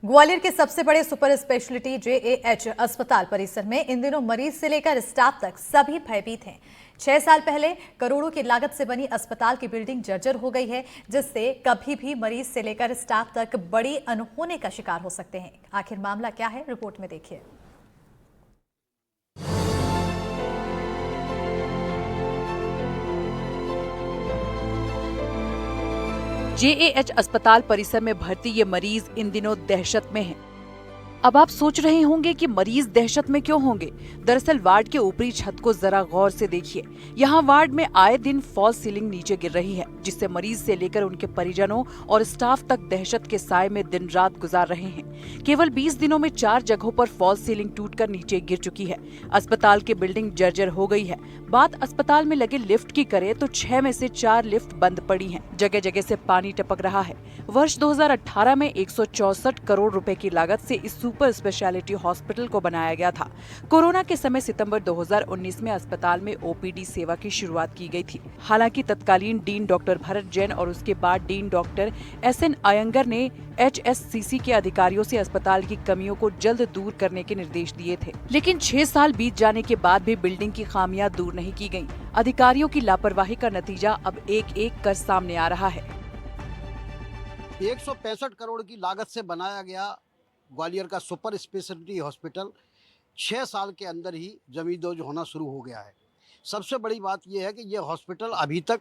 ग्वालियर के सबसे बड़े सुपर स्पेशलिटी जेएएच अस्पताल परिसर में इन दिनों मरीज से लेकर स्टाफ तक सभी भयभीत हैं। 6 साल पहले करोड़ों की लागत से बनी अस्पताल की बिल्डिंग जर्जर हो गई है, जिससे कभी भी मरीज से लेकर स्टाफ तक बड़ी अनहोनी का शिकार हो सकते हैं। आखिर मामला क्या है, रिपोर्ट में देखिए। जेएएच अस्पताल परिसर में भर्ती ये मरीज इन दिनों दहशत में हैं। अब आप सोच रहे होंगे कि मरीज दहशत में क्यों होंगे। दरअसल वार्ड के ऊपरी छत को जरा गौर से देखिए। यहाँ वार्ड में आए दिन फॉल सीलिंग नीचे गिर रही है, जिससे मरीज से लेकर उनके परिजनों और स्टाफ तक दहशत के साए में दिन रात गुजार रहे हैं। केवल 20 दिनों में 4 जगहों पर फॉल सीलिंग टूटकर नीचे गिर चुकी है। अस्पताल की बिल्डिंग जर्जर हो गई है। बात अस्पताल में लगे लिफ्ट की करें तो 6 में से 4 लिफ्ट बंद पड़ी हैं। जगह जगह से पानी टपक रहा है। वर्ष 2018 में 164 करोड़ रुपए की लागत से इस सुपर स्पेशलिटी हॉस्पिटल को बनाया गया था। कोरोना के समय सितंबर 2019 में अस्पताल में ओपीडी सेवा की शुरुआत की गई थी। हालांकि तत्कालीन डीन डॉक्टर भरत जैन और उसके बाद डीन डॉक्टर एसएन अयंगर ने एचएससीसी के अधिकारियों से अस्पताल की कमियों को जल्द दूर करने के निर्देश दिए थे, लेकिन 6 साल बीत जाने के बाद भी बिल्डिंग की खामियां दूर नहीं की गयी। अधिकारियों की लापरवाही का नतीजा अब एक कर सामने आ रहा है। 165 करोड़ की लागत से बनाया गया ग्वालियर का सुपर स्पेशलिटी हॉस्पिटल 6 साल के अंदर ही जमींदोज होना शुरू हो गया है। सबसे बड़ी बात यह है कि यह हॉस्पिटल अभी तक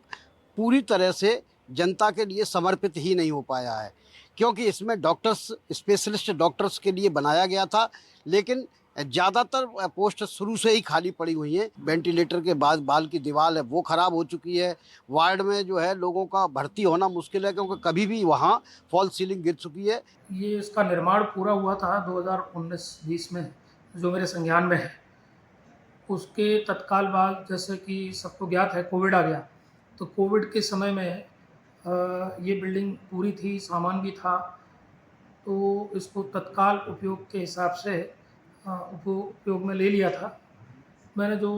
पूरी तरह से जनता के लिए समर्पित ही नहीं हो पाया है, क्योंकि इसमें डॉक्टर्स, स्पेशलिस्ट डॉक्टर्स के लिए बनाया गया था, लेकिन ज़्यादातर पोस्ट शुरू से ही खाली पड़ी हुई हैं। वेंटिलेटर के बाद बाल की दीवार है वो ख़राब हो चुकी है। वार्ड में जो है लोगों का भर्ती होना मुश्किल है, क्योंकि कभी भी वहाँ फॉल सीलिंग गिर चुकी है। ये इसका निर्माण पूरा हुआ था 2019-20 में, जो मेरे संज्ञान में है। उसके तत्काल बाद, जैसे कि सबको ज्ञात है, कोविड आ गया। तो कोविड के समय में ये बिल्डिंग पूरी थी, सामान भी था, तो इसको तत्काल उपयोग के हिसाब से उपयोग में ले लिया था। मैंने जो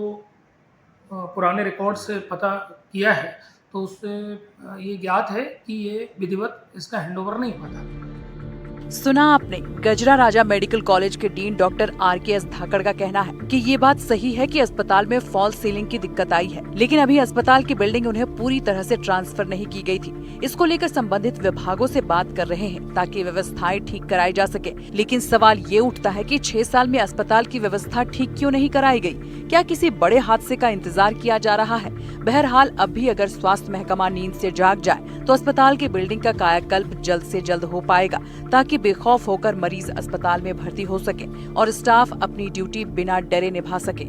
पुराने रिकॉर्ड से पता किया है, तो उससे ये ज्ञात है कि ये विधिवत इसका हैंडओवर नहीं हुआ था। सुना आपने, गजरा राजा मेडिकल कॉलेज के डीन डॉक्टर आरकेएस धाकड़ का कहना है कि ये बात सही है कि अस्पताल में फॉल सीलिंग की दिक्कत आई है, लेकिन अभी अस्पताल की बिल्डिंग उन्हें पूरी तरह से ट्रांसफर नहीं की गई थी। इसको लेकर संबंधित विभागों से बात कर रहे हैं ताकि व्यवस्थाएं ठीक कराई जा सके। लेकिन सवाल ये उठता है कि 6 साल में अस्पताल की व्यवस्था ठीक क्यों नहीं कराई गई? क्या किसी बड़े हादसे का इंतजार किया जा रहा है? बहरहाल अब भी अगर स्वास्थ्य महकमा नींद से जाग जाए तो अस्पताल की बिल्डिंग का कायाकल्प जल्द से जल्द हो पाएगा, ताकि बेखौफ होकर मरीज अस्पताल में भर्ती हो सके और स्टाफ अपनी ड्यूटी बिना डरे निभा सके।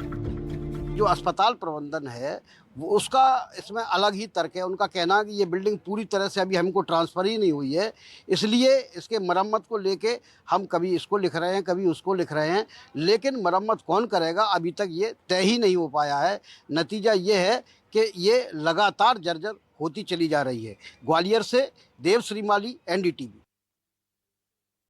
जो अस्पताल प्रबंधन है वो उसका इसमें अलग ही तर्क है। उनका कहना है कि ये बिल्डिंग पूरी तरह से अभी हमको ट्रांसफ़र ही नहीं हुई है, इसलिए इसके मरम्मत को लेके हम कभी इसको लिख रहे हैं, कभी उसको लिख रहे हैं, लेकिन मरम्मत कौन करेगा अभी तक ये तय ही नहीं हो पाया है। नतीजा ये है कि ये लगातार जर्जर होती चली जा रही है। ग्वालियर से देव श्रीमाली, एनडीटीवी।